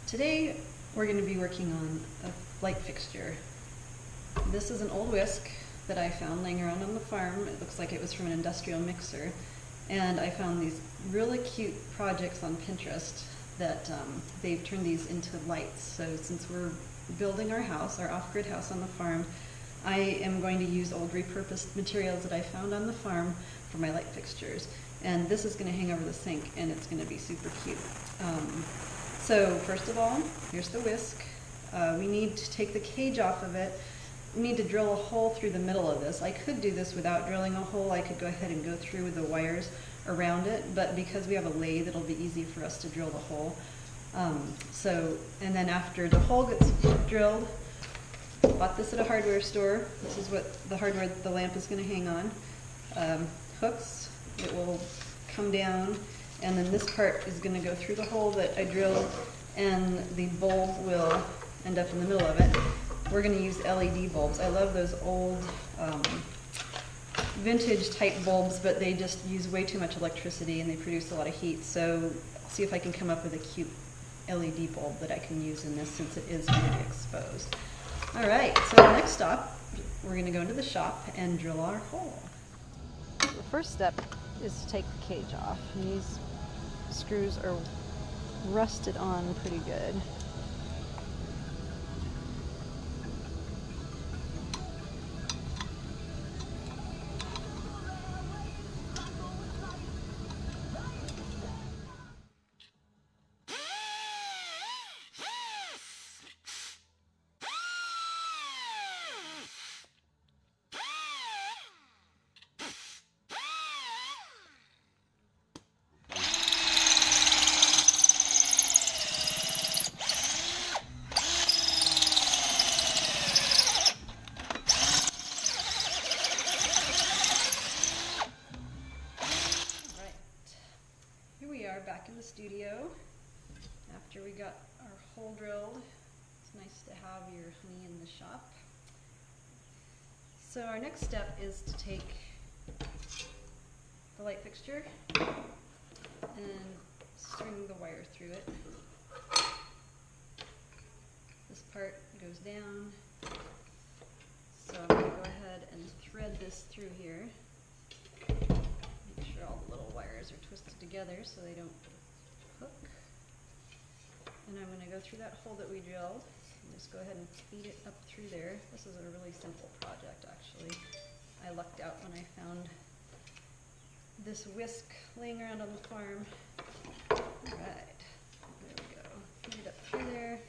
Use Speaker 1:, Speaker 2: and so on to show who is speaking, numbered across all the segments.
Speaker 1: Today we're going to be working on a light fixture. This is an old whisk that I found laying around on the farm. It looks like it was from an industrial mixer. And I found these really cute projects on Pinterest that they've turned these into lights. So since we're building our house, our off-grid house on the farm, I am going to use old repurposed materials that I found on the farm for my light fixtures. And this is going to hang over the sink and it's going to be super cute. So first of all, here's the whisk. We need to take the cage off of it. We need to drill a hole through the middle of this. I could do this without drilling a hole. I could go ahead and go through with the wires around it, but because we have a lathe, it'll be easy for us to drill the hole. And then after the hole gets drilled, bought this at a hardware store. This is what the hardware the lamp is going to hang on. Hooks, it will come down, and then this part is going to go through the hole that I drilled, and the bulb will end up in the middle of it. We're going to use LED bulbs. I love those old vintage type bulbs, but they just use way too much electricity and they produce a lot of heat. So I'll see if I can come up with a cute LED bulb that I can use in this since it is going to be exposed. All right, so next stop, we're going to go into the shop and drill our hole. The first step is to take the cage off. And these screws are rusted on pretty good. Back in the studio after we got our hole drilled. It's nice to have your honey in the shop. So our next step is to take the light fixture and string the wire through it. This part goes down, so I'm going to go ahead and thread this through here. Make sure all the little wires are twisted together so they don't hook. And I'm going to go through that hole that we drilled and just go ahead and feed it up through there. This is a really simple project actually. I lucked out when I found this whisk laying around on the farm. Alright, there we go. Feed it up through there.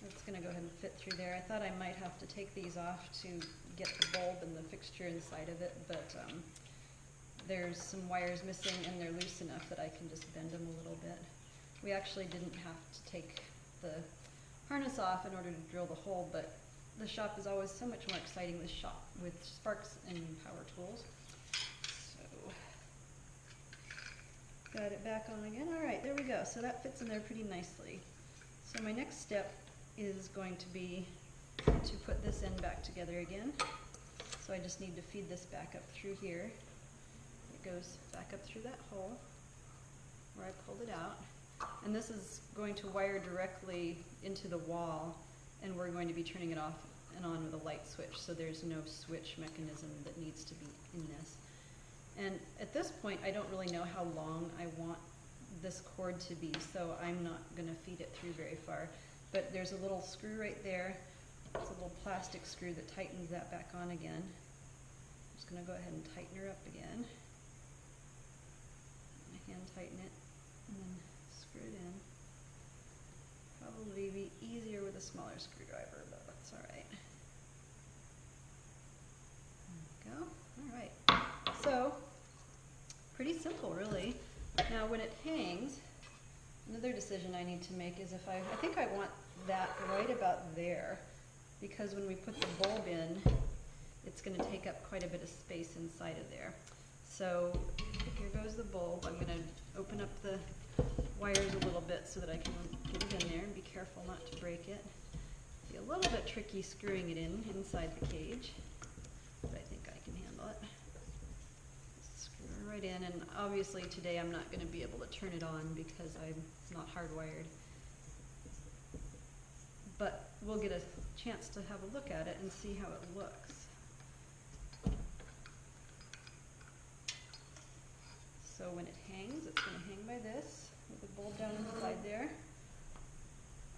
Speaker 1: It's going to go ahead and fit through there. I thought I might have to take these off to get the bulb and the fixture inside of it, but there's some wires missing and they're loose enough that I can just bend them a little bit. We actually didn't have to take the harness off in order to drill the hole, but the shop is always so much more exciting with sparks and power tools. So, got it back on again. Alright, there we go. So that fits in there pretty nicely. So my next step is going to be to put this end back together again. So I just need to feed this back up through here. It goes back up through that hole where I pulled it out. And this is going to wire directly into the wall, and we're going to be turning it off and on with a light switch, so there's no switch mechanism that needs to be in this. And at this point I don't really know how long I want this cord to be, so I'm not going to feed it through very far. But there's a little screw right there. It's a little plastic screw that tightens that back on again. I'm just going to go ahead and tighten her up again. Hand tighten it and then screw it in. Probably be easier with a smaller screwdriver, but that's alright. There we go. Alright. So, pretty simple really. Now when it hangs, another decision I need to make is if I think I want that right about there, because when we put the bulb in, it's going to take up quite a bit of space inside of there. So here goes the bulb. I'm going to open up the wires a little bit so that I can get it in there and be careful not to break it. Be a little bit tricky screwing it in inside the cage, but I think I can handle it. Screw her right it in, and obviously today I'm not going to be able to turn it on because it's not hardwired. But we'll get a chance to have a look at it and see how it looks. So when it hangs, it's going to hang by this, with the bulb down inside there.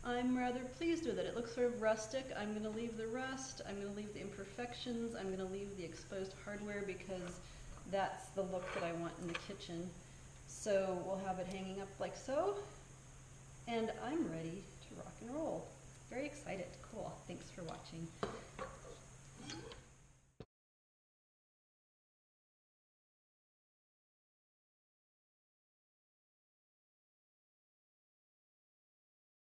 Speaker 1: I'm rather pleased with it. It looks sort of rustic. I'm going to leave the rust, I'm going to leave the imperfections, I'm going to leave the exposed hardware because that's the look that I want in the kitchen. So we'll have it hanging up like so, and I'm ready to rock and roll. Very excited, cool.